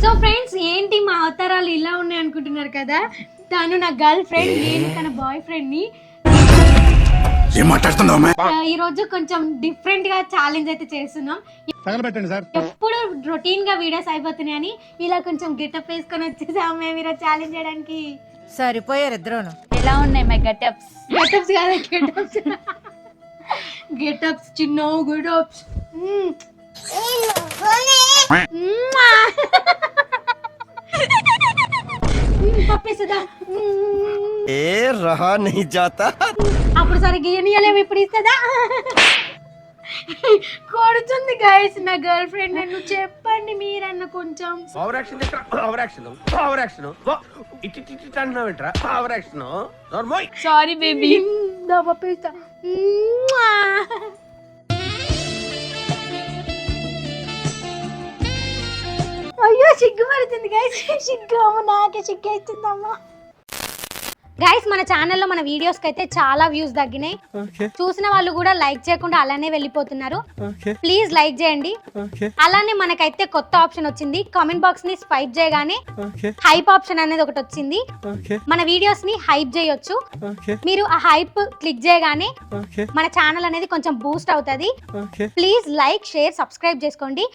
So friends, ఏంటి మా అవతారాలు ఇలా ఉన్నాయి అనుకుంటున్నారు కదా. తను నా గర్ల్ ఫ్రెండ్, నేను తన బాయ్ ఫ్రెండ్ ని. ఈ రోజు కొంచెం డిఫరెంట్ గా ఛాలెంజ్ అయితే చేస్తున్నాం. ఎప్పుడు రొటీన్ గా వీడియోస్ అయిపోతున్నాయి అని ఇలా కొంచెం గెటప్ వేసుకొని వచ్చేసాము మేము ఈరోజు ఛాలెంజ్ చేయడానికి. సరిపోయారు ఇద్దరును. ఎలా ఉన్నాయి మై గెటప్స్? గెటప్స్ కాదు, గెటప్స్ గెటప్స్ చిన్న గెటప్స్. పప్పేస్తుందా? ఏ రహా నహీ జాతా. అప్పుడు సరిగ్గా ఇయ్యలేము, ఇప్పుడు ఇస్తుందా? కొడుతుంది గైస్ నా గర్ల్ ఫ్రెండ్. నన్ను చెప్పండి మీరన్న కొంచెం. Sorry baby. పప్పేస్తా. అయ్యో సిగ్గుపడుతుంది గైస్, సిగ్గు. నాకే సిగ్గు అవుతుందమ్మా. గైస్, మన ఛానల్లో మన వీడియోస్ కి అయితే చాలా వ్యూస్ తగ్గినాయి. చూసిన వాళ్ళు కూడా లైక్ చేయకుండా అలానే వెళ్ళిపోతున్నారు. ప్లీజ్ లైక్ చేయండి. అలానే మనకైతే కొత్త ఆప్షన్ వచ్చింది. కామెంట్ బాక్స్ ని స్వైప్ చేయగానే హైప్ ఆప్షన్ అనేది ఒకటి వచ్చింది. మన వీడియోస్ ని హైప్ చేయొచ్చు. మీరు ఆ హైప్ క్లిక్ చేయగానే మన ఛానల్ అనేది కొంచెం బూస్ట్ అవుతుంది. ప్లీజ్ లైక్, షేర్, సబ్స్క్రైబ్ చేసుకోండి.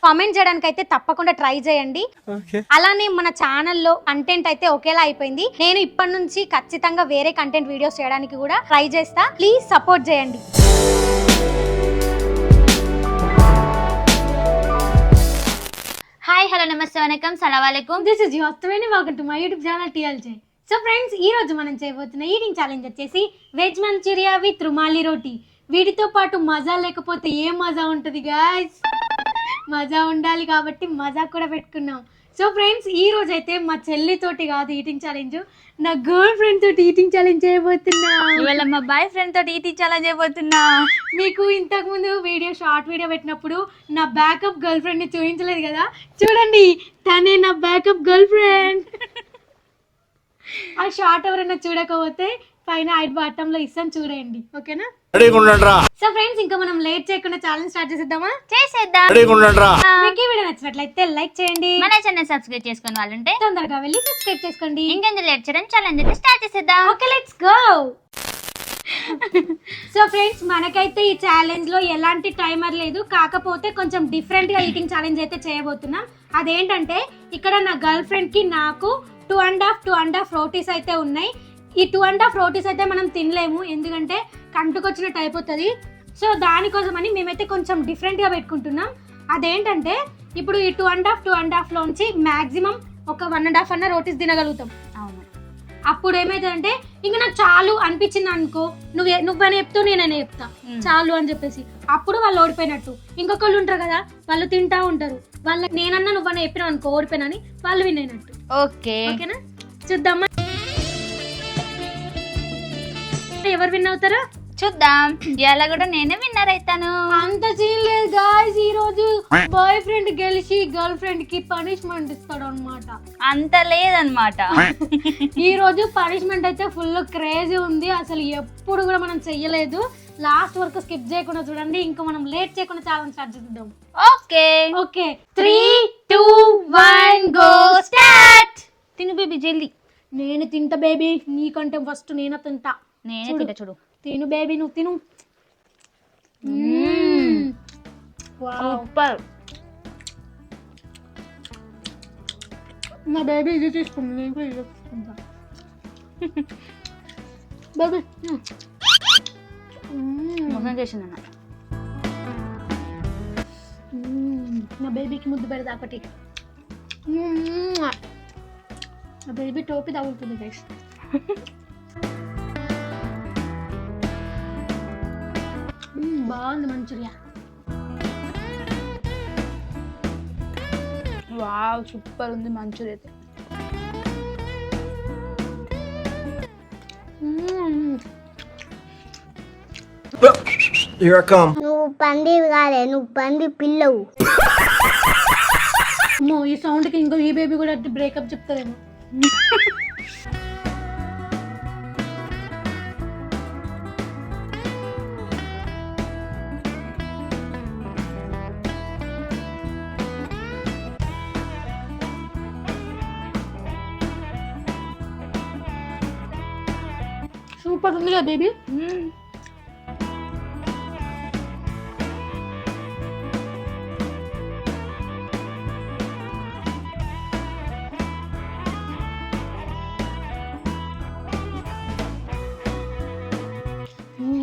కామెంట్ చేయడానికి అయితే తప్పకుండా ట్రై చేయండి. అలానే మన ఛానల్లో కంటెంట్ అయితే ఒకేలా అయిపోయింది. నేను ఇప్పటి నుంచి ఖచ్చితంగా వేరే కంటెంట్ వీడియోస్ చేయడానికి కూడా ట్రై చేస్తా. ప్లీజ్ సపోర్ట్ చేయండి. హాయ్, హలో, నమస్తే, వనకం, సలాం అలైకుం. This is your Triveni. Welcome to my YouTube channel TLJ. So friends, ఈ రోజు మనం చేయబోతున్న ఈటింగ్ ఛాలెంజ్ వచ్చేసి వెజ్ మంచూరియా విత్ రుమాలి రోటీ. వీటితో పాటు మజా లేకపోతే ఏ మజా ఉంటుంది గాయ్స్? మజా ఉండాలి కాబట్టి మజా కూడా పెట్టుకున్నాం. సో ఫ్రెండ్స్, ఈ రోజు అయితే మా చెల్లితోటి కాదు ఈటింగ్ ఛాలెంజ్, నా గర్ల్ ఫ్రెండ్ తోటి ఈటింగ్ ఛాలెంజ్ చేయబోతున్నా. ఇవాళ మా బాయ్ ఫ్రెండ్ తోటి ఈటింగ్ ఛాలెంజ్ చేయబోతున్నా. మీకు ఇంతకు ముందు షార్ట్ వీడియో పెట్టినప్పుడు నా బ్యాకప్ గర్ల్ ఫ్రెండ్ ని చూపించలేదు కదా, చూడండి తనే నా బ్యాకప్ గర్ల్ ఫ్రెండ్. ఆ షార్ట్ ఎవరైనా చూడకపోతే పైన ఐడ్ బాటమ్ లో ఇస్తాను, చూడండి. ఓకేనా? సో ఫ్రెండ్స్, ఇంకా మనం లేట్ చేయకుండా ఛాలెంజ్ స్టార్ట్ చేసేద్దామా? చేసేద్దాం. మీకు ఈ వీడియో నచ్చినట్లయితే లైక్ చేయండి. మన ఛానల్ సబ్స్క్రైబ్ చేసుకుని వాళ్ళంటే తొందరగా వెళ్ళి సబ్స్క్రైబ్ చేసుకోండి. ఇంకెందుకు లేట్ చేయడం, ఛాలెంజ్ అయితే స్టార్ట్ చేసేద్దాం. Okay, let's go. So friends, మనకైతే ఈ ఛాలెంజ్ లో ఎలాంటి టైమర్ లేదు. కాకపోతే కొంచెం డిఫరెంట్ గా ఈటింగ్ ఛాలెంజ్ అయితే చేయబోతున్నాం. అదేంటంటే, ఇక్కడ నా గర్ల్ ఫ్రెండ్ కి నాకు 2.5 రోటీస్ అయితే ఉన్నాయి. ఈ 2.5 రోటీస్ అయితే మనం తినలేము, ఎందుకంటే కంటుకొచ్చినట్టు అయిపోతుంది. సో దానికోసమని మేమైతే కొంచెం డిఫరెంట్ గా పెట్టుకుంటున్నాం. అదేంటంటే, ఇప్పుడు ఈ 2.5 లోంచి మాక్సిమం ఒక 1.5 అన్న రోటీస్ తినగలుగుతాం. అవును. అప్పుడు ఏమైతుందంటే, ఇంకా నాకు చాలు అనిపించింది అనుకో, నువ్వని చెప్తావు నేననే చెప్తా చాలు అని చెప్పేసి, అప్పుడు వాళ్ళు ఓడిపోయినట్టు. ఇంకొకళ్ళు ఉంటారు కదా, వాళ్ళు తింటా ఉంటారు. వాళ్ళకి నేనన్నా నువ్వని చెప్పినా అనుకో ఓడిపోయినని, వాళ్ళు విన్ అయినట్టు. ఓకే, ఓకేనా? చూద్దామా ఎవరు విన్ అవుతారా చూద్దాం. ఇవాళ కూడా నేనే విన్నర్ అవుతాను. అంత సీన్ లేదు గాయ్స్. ఈ రోజు బాయ్ ఫ్రెండ్ గెలిచి గర్ల్ ఫ్రెండ్ కి పనిష్మెంట్ ఇస్తాడు అనమాట. అంత లేదనమాట. ఈ రోజు పనిష్మెంట్ అయితే ఫుల్ క్రేజీ ఉంది. అసలు ఎప్పుడు కూడా మనం చెయ్యలేదు. లాస్ట్ వరకు స్కిప్ చేయకుండా చూడండి. ఇంకా మనం లేట్ చేయకుండా ఛాలెంజ్ స్టార్ట్ చేద్దాం. Okay okay, 3, 2, 1 go start. తిను బేబీ, జల్దీ. నేను తింటా బేబీ, నీకంటే ఫస్ట్ నేను తింటా. నేనే తింటా, చూడు. తిను బేబీ, నువ్వు తిను. సూపర్. నా బేబీ ఇది తీసుకుంది, నేను కూడా ఇది తీసుకుంటా. బేబీ మోసం చేసిందన్న. నా బేబీకి ముద్దు పెడతా ఒకటి. నా బేబీ టోపీ తగులుతుంది గైస్. బాగుంది మంచూరియా. వావ్, సూపర్ ఉంది మంచూరియా అయితే. Here I come. నువ్వు పంది కాదే, నువ్వు పంది పిల్లవు. ఈ సౌండ్ కి ఇంకో ఈ బేబీ కూడా బ్రేకప్ చెప్తారేమో. సూపర్ ఉంది కదా బేబీ.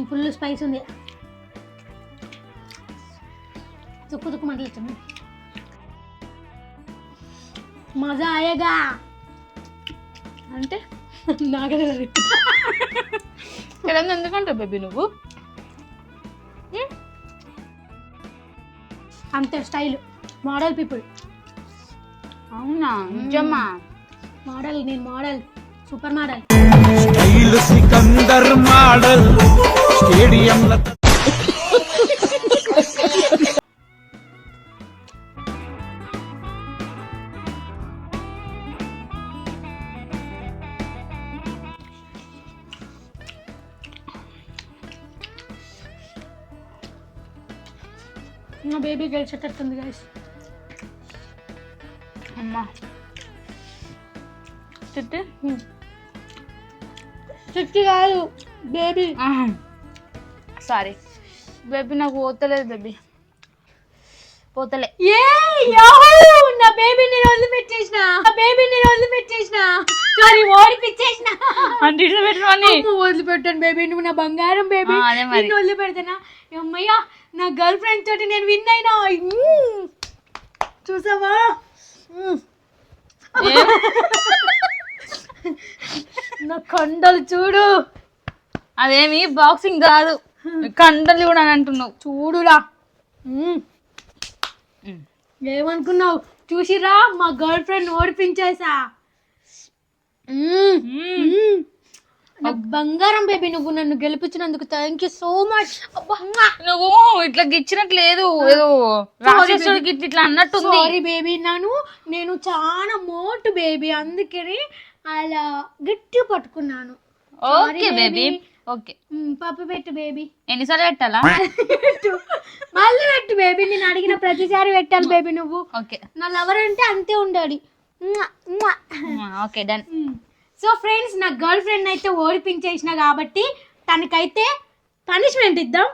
ఫుల్ స్పైస్ ఉంది. తుక్కు తుక్కు మంటలు మజా అయ్యగా అంటే నాకే తెలంగాణ ఎందుకంటావు బేబీ నువ్వు? అంతే స్టైల్, మోడల్ పీపుల్. అవునా నిజమ్మా? మోడల్, నేను model, super model. Style Sikandar model స్టేడియంల నా బేబీ గెలిచేటట్టుంది గైస్. అమ్మా చిట్టి చిట్టి కాదు బేబీ. సారీ బేబీ, నాకు పోతలేదు బేబీ, పోతలే. ఏ నా బేబీ నేను వదిలిపెట్టేసిన, నా బేబీ నేను వదిలిపెట్టేసిన, సారీ ఓడిపించేసిన. అంటే ఇట్లా పెట్టమని వదిలిపెట్టాను బేబీ, నువ్వు నా బంగారం బేబీ. అదే మరి. నిన్ను వదిలిపెడతానా? అమ్మయ్యా, నా గర్ల్ ఫ్రెండ్ తోటి నేను విన్ అయినా. చూసావా? నా కండలు చూడు. అదేమి బాక్సింగ్ కాదు, కండలు కూడా అని అంటున్నావు. చూడురా. ఏమనుకున్నావు? చూసిరా, మా గర్ల్ ఫ్రెండ్ ఓడిపించేసా. నా బంగారం బేబీ, నువ్వు నన్ను గెలిపించినందుకు థ్యాంక్ యూ సో మచ్. నువ్వు ఇట్లా గిచ్చినట్లేదు, ఏదో రాక్షసుడికి ఇట్లా అన్నట్టుంది. సారీ బేబీ, నేను చాలా మోటు బేబీ, అందుకని అలా గట్టి పట్టుకున్నాను. Okay baby, okay. పప్పు పెట్టు బేబీ. ఎన్నిసార్లు పెట్టాలా? మళ్ళీ పెట్టు బేబీ, నేను అడిగిన ప్రతిసారి పెట్టాలి బేబీ. నువ్వు ఓకే, నా లవర్ అంటే అంతే ఉండాలి. Okay done. సో ఫ్రెండ్స్, నా గర్ల్ ఫ్రెండ్ అయితే ఓడిపించేసిన కాబట్టి తనకైతే పనిష్మెంట్ ఇద్దాం.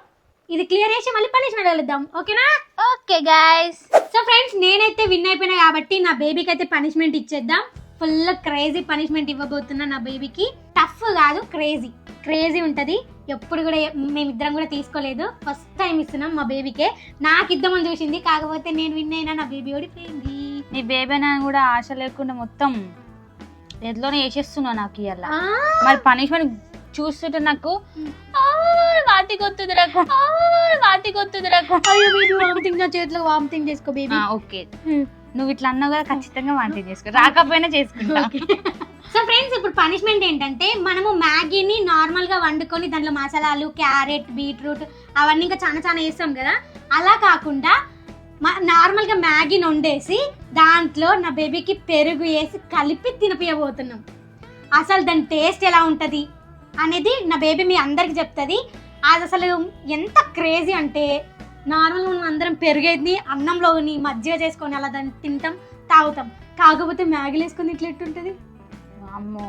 ఇది క్లియర్ చేసి మళ్ళీ పనిష్మెంట్ వెళ్దాం, ఓకేనా? Okay guys. సో ఫ్రెండ్స్, నేనైతే విన్ అయిపోయినా కాబట్టి నా బేబీకి అయితే పనిష్మెంట్ ఇచ్చేద్దాం. ఫుల్ క్రేజీ పనిష్మెంట్ ఇవ్వబోతున్నా నా బేబీకి. టఫ్ కాదు, క్రేజీ క్రేజీ ఉంటుంది. ఎప్పుడు కూడా మేమిద్దరం కూడా తీసుకోలేదు, ఫస్ట్ టైం ఇస్తున్నాం మా బేబీకే. నాకు ఇద్దామని చూసింది, కాకపోతే నేను విన్ అయినా, నా బేబీ ఓడిపోయింది. నీ బేబీ అని కూడా ఆశ లేకుండా మొత్తం ఎట్లోనే వేసేస్తున్నావు నాకు ఇవాళ. ఆ, మరి పనిష్మెంట్ చూస్తుంటే నాకు వాటికొత్తుంది నాకు, వాటికొత్తుంది నాకు. అయ్యో బేబీ, వామిటింగ్, నా చేతిలో వామిటింగ్ చేసుకో బేబీ. ఓకే, నువ్వు ఇట్లా అన్నావు కదా, ఖచ్చితంగా వాటింగ్ చేసుకో, రాకపోయినా చేసుకుంటా. సో ఫ్రెండ్స్, ఇప్పుడు పనిష్మెంట్ ఏంటంటే, మనము మ్యాగీని నార్మల్ గా వండుకొని దాంట్లో మసాలాలు, క్యారెట్, బీట్రూట్ అవన్నీ ఇంకా చాలా చాలా వేస్తాం కదా, అలా కాకుండా నార్మల్ గా మ్యాగీని వండేసి దాంట్లో నా బేబీకి పెరుగు వేసి కలిపి తినిపించబోతున్నాం. అసలు దాని టేస్ట్ ఎలా ఉంటది అనేది నా బేబీ మీ అందరికి చెప్తుంది. అది అసలు ఎంత క్రేజీ అంటే, నార్మల్గా మనం అందరం పెరుగేది అన్నంలోని మజ్జిగ చేసుకొని అలా దాన్ని తింటాం, తాగుతాం. కాకపోతే మ్యాగీలు వేసుకొని ఇట్లా ఎట్టుంటది, అమ్మో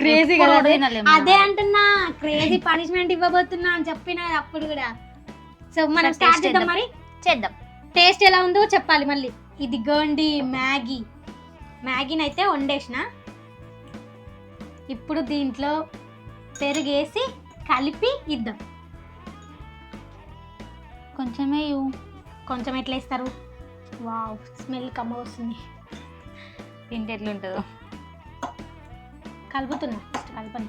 క్రేజీ ఎప్పుడు కదా. కూడా తినలేము అదే మనం. అంటున్నా, క్రేజీ పనిష్మెంట్ ఇవ్వబోతున్నా అని చెప్పిన అప్పుడు కూడా. సో మనం సరే, స్టార్ట్ taste చేద్దాం. చేద్దాం. మరి చేద్దాం. టేస్ట్ ఎలా ఉందో చెప్పాలి మళ్ళీ. ఇది గోండి మ్యాగీని అయితే వండేసిన. ఇప్పుడు దీంట్లో పెరుగేసి కలిపి ఇద్దాం. కొంచెమే కొంచెం ఎట్లా ఇస్తారు? వావ్, స్మెల్ కమ్మ వస్తుంది. తింటే ఎట్లుంటుందో. కలుపుతున్నా, ఫస్ట్ కలపని.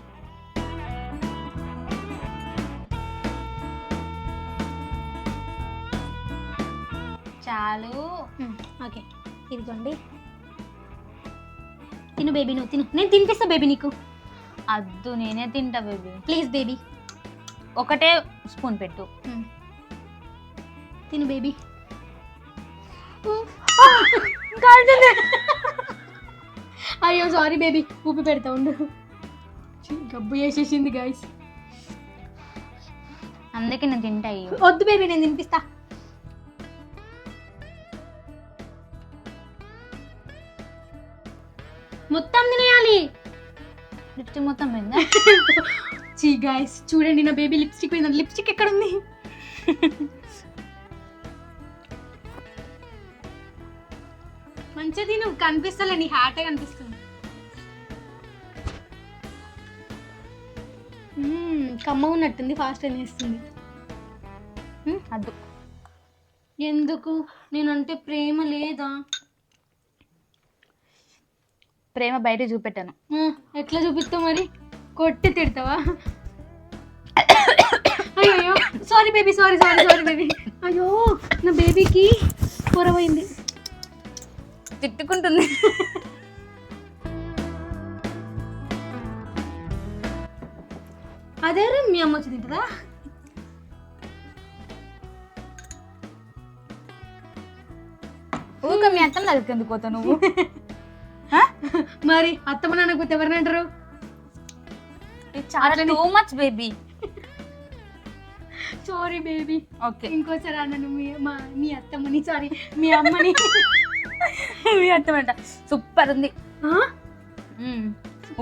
చాలు. ఓకే, ఇదిగోండి. తిను బేబీ, నువ్వు తిను, నేను తినిపిస్తా బేబీ నీకు. అద్దు, నేనే తింటా బేబీ. ప్లీజ్ బేబీ, ఒకటే స్పూన్ పెట్టు. తిను బేబీ. కాలుతుంది. అయ్యో సారీ బేబీ, ఉప్పు పెడతా ఉండు. గబ్బు వేసేసింది గైస్. అందుకే నేను తింటా. వద్దు బేబీ, నేను తినిపిస్తా. మొత్తం తినేయాలి. లిప్స్టిక్ మొత్తం పోయిందా? చీ గైస్ చూడండి నా బేబీ లిప్స్టిక్ పోయింది. లిప్స్టిక్ ఎక్కడ ఉంది? మంచిది నువ్వు కనిపిస్తలే, నీ హ్యాటే కనిపిస్తుంది. కమ్మ ఉన్నట్టుంది, ఫాస్ట్ అనేస్తుంది. అద్దు ఎందుకు? నేనంటే ప్రేమ లేదా? ప్రేమ బయట చూపెట్టాను. ఎట్లా చూపిస్తావు మరి? కొట్టి తిడతావా? అయ్యో సారీ బేబీ, సారీ బేబీ. అయ్యో నా బేబీకి పొరవైంది, తిట్టుకుంటుంది. అదే మీ అమ్మ వచ్చి తింటుందా? ఊరికే మీ అత్తమ్మ దగ్గరికి ఎందుకు పోతావు నువ్వు? మరి అత్తమ్మ నాన్న కూర్చో ఎవరిని అంటారు? చాలా too much baby. Sorry baby. Okay ఇంకోసారి అన్నను మీ అత్తమ్మని, సారీ మీ అమ్మని. మీ అత్తమ్మ అంట సూపర్ ఉంది.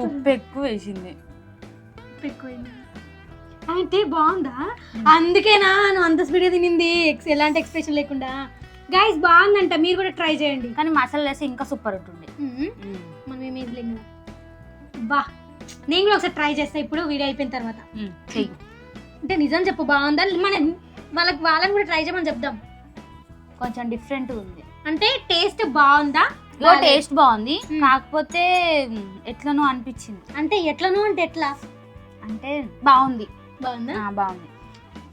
ఉప్పు ఎక్కువ వేసింది. ఎక్కువైంది అంటే బాగుందా? అందుకేనా నువ్వు అంత స్పీడ్గా తినింది, ఎలాంటి ఎక్స్ప్రెషన్ లేకుండా. గైస్ బాగుందంట, మీరు కూడా ట్రై చేయండి. కానీ మసాలా వేసి ఇంకా సూపర్ ఉంటుంది. మనం ఏమి లేదు బా. నేను కూడా ఒకసారి ట్రై చేస్తా ఇప్పుడు వీడియో అయిపోయిన తర్వాత. అంటే నిజం చెప్పు బాగుందా? వాళ్ళని కూడా ట్రై చేయమని చెప్దాం. కొంచెం డిఫరెంట్ ఉంది అంటే టేస్ట్ బాగుందా? టేస్ట్ బాగుంది, కాకపోతే ఎట్లనో అనిపించింది. అంటే ఎట్లనో అంటే ఎట్లా? అంటే బాగుంది. బాగుందా? బాగుంది.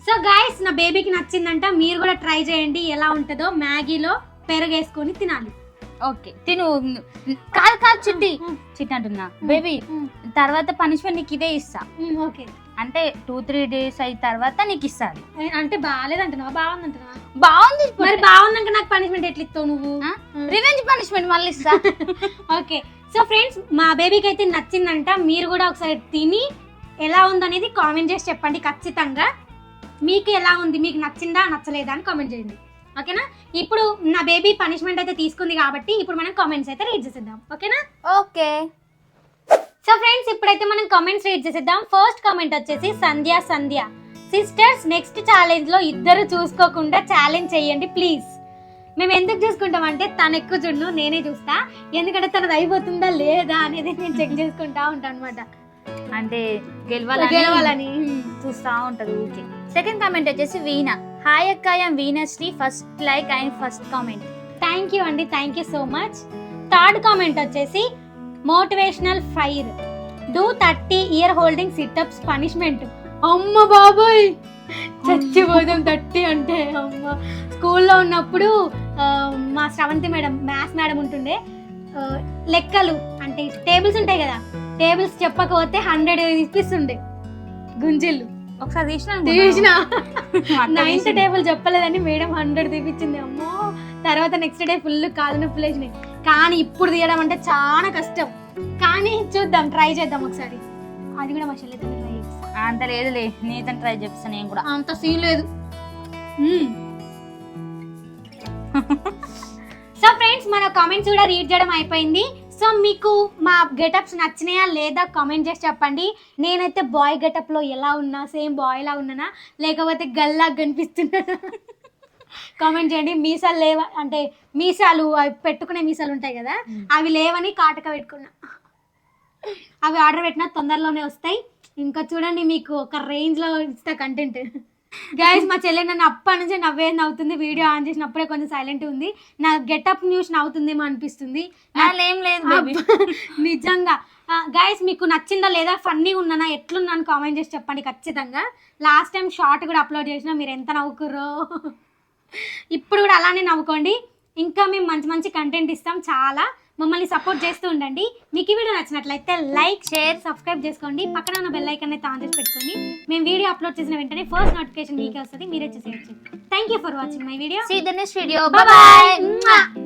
సో గైస్ నా బేబీకి నచ్చిందంట, మీరు కూడా ట్రై చేయండి. ఎలా ఉంటుందో మ్యాగీలో పెరుగు వేసుకొని తినాలి. ఓకే తిను. కాదు చిట్టి అంటున్నా బేబీ. తర్వాత పనిష్మెంట్ నీకు ఇదే ఇస్తా. ఓకే అంటే 2-3 days అయిన తర్వాత నీకు ఇస్తాను. అంటే బాగాలేదంటున్నావా బాగుందంటున్నావా? బాగుంది. మరి బాగున్నాక నాకు పనిష్మెంట్ ఎట్లా ఇస్తావు నువ్వు? రివెంజ్ పనిష్మెంట్ మళ్ళీ ఇస్తా. ఓకే సో ఫ్రెండ్స్ మా బేబీకి అయితే నచ్చిందంట. మీరు కూడా ఒకసారి తిని ఎలా ఉందనేది కామెంట్ చేసి చెప్పండి ఖచ్చితంగా. మీకు ఎలా ఉంది, మీకు నచ్చిందా నచ్చలేదా అని కామెంట్ చేయండి. ఓకేనా? ఇప్పుడు నా బేబీ పనిష్మెంట్ అయితే తీసుకుంది కాబట్టి ఇప్పుడు మనం కామెంట్స్ అయితే రీడ్ చేసేద్దాం. ఓకేనా? ఓకే సో ఫ్రెండ్స్ ఇప్పుడైతే మనం కామెంట్స్ రీడ్ చేసేద్దాం. ఫస్ట్ కామెంట్ వచ్చేసి సంధ్య సిస్టర్స్ నెక్స్ట్ ఛాలెంజ్ లో ఇద్దరు చూసుకోకుండా ఛాలెంజ్ చేయండి ప్లీజ్. మేము ఎందుకు చూసుకుంటాం అంటే తను ఎక్కువ చూడను, నేనే చూస్తా. ఎందుకంటే తనది అయిపోతుందా లేదా అనేది నేను చెక్ చేసుకుంటా ఉంటాను అనమాట. అంటే గెలవాలని చూస్తా ఉంటది ఊకే. సెకండ్ కామెంట్ వచ్చేసి వీణా. హాయ్ అక్క, I'm Veenashri. First like and first comment. Thank you అండి, thank you so much. Third comment వచ్చేసి motivational fire. Do 30 year holding situps punishment. అమ్మ బాబోయ్ చచ్చిపోదాం 30 అంటే. అమ్మ స్కూల్లో ఉన్నప్పుడు మా శ్రవంతి మేడం, మ్యాథ్స్ మేడం ఉంటుండే. లెక్కలు అంటే టేబుల్స్ ఉంటాయి కదా, టేబుల్స్ చెప్పకపోతే 100 ఇప్పిస్తుండే గుంజిళ్ళు. ఒకసారి తీసిన 9th టేబుల్ చెప్పలేదని మేడం 100 తీపిచ్చింది. అమ్మో తర్వాత నెక్స్ట్ డే ఫుల్ కాలు నొప్పులు వేసినాయి. కానీ ఇప్పుడు తీయడం అంటే చాలా కష్టం. కానీ చూద్దాం, ట్రై చేద్దాం ఒకసారి. అది కూడా మా చెల్లితో ట్రై చేస్తా. అంత లేదులే, నీతో ట్రై చేస్తాను నేను కూడా. అంత సీన్ లేదు. సో ఫ్రెండ్స్ మన కామెంట్స్ కూడా రీడ్ చేయడం అయిపోయింది. సో మీకు మా గెటప్స్ నచ్చినాయా లేదా కామెంట్ చేసి చెప్పండి. నేనైతే బాయ్ గెటప్లో ఎలా ఉన్నా, సేమ్ బాయ్ లా ఉన్నానా లేకపోతే గల్లాగా కనిపిస్తున్నానా కామెంట్ చేయండి. మీసాలు లేవా అంటే మీసాలు అవి పెట్టుకునే మీసాలు ఉంటాయి కదా, అవి లేవని కాటక పెట్టుకున్నా. అవి ఆర్డర్ పెట్టినా తొందరలోనే వస్తాయి. ఇంకా చూడండి మీకు ఒక రేంజ్లో ఇస్తా కంటెంట్. గైస్ మా చెల్లె నన్ను అప్పటి నుంచి నవ్వుతుంది. వీడియో ఆన్ చేసినప్పుడే కొంచెం సైలెంట్ ఉంది. నా గెటప్ న్యూస్ నవ్వుతుందేమో అనిపిస్తుంది. ఏం లేదు నిజంగా. గైస్ మీకు నచ్చిందా లేదా, ఫన్నీ ఉన్నానా, ఎట్లున్నాను కామెంట్ చేసి చెప్పండి ఖచ్చితంగా. లాస్ట్ టైం షార్ట్ కూడా అప్లోడ్ చేసినా మీరు ఎంత నవ్వుకుర్రో. ఇప్పుడు కూడా అలానే నవ్వుకోండి. ఇంకా మేము మంచి మంచి కంటెంట్ ఇస్తాం. చాలా మమ్మల్ని సపోర్ట్ చేస్తూ ఉండండి. మీకు ఈ వీడియో నచ్చినట్లయితే లైక్, షేర్, సబ్స్క్రైబ్ చేసుకోండి. పక్కన ఉన్న బెల్ ఐకాన్ అయితే ఆన్ చేసి పెట్టుకోండి. మేము వీడియో అప్లోడ్ చేసిన వెంటనే ఫస్ట్ నోటిఫికేషన్ మీకే వస్తుంది, మీరే చూసేయచ్చు. Thank you for watching my video. See you in the next video. Bye bye.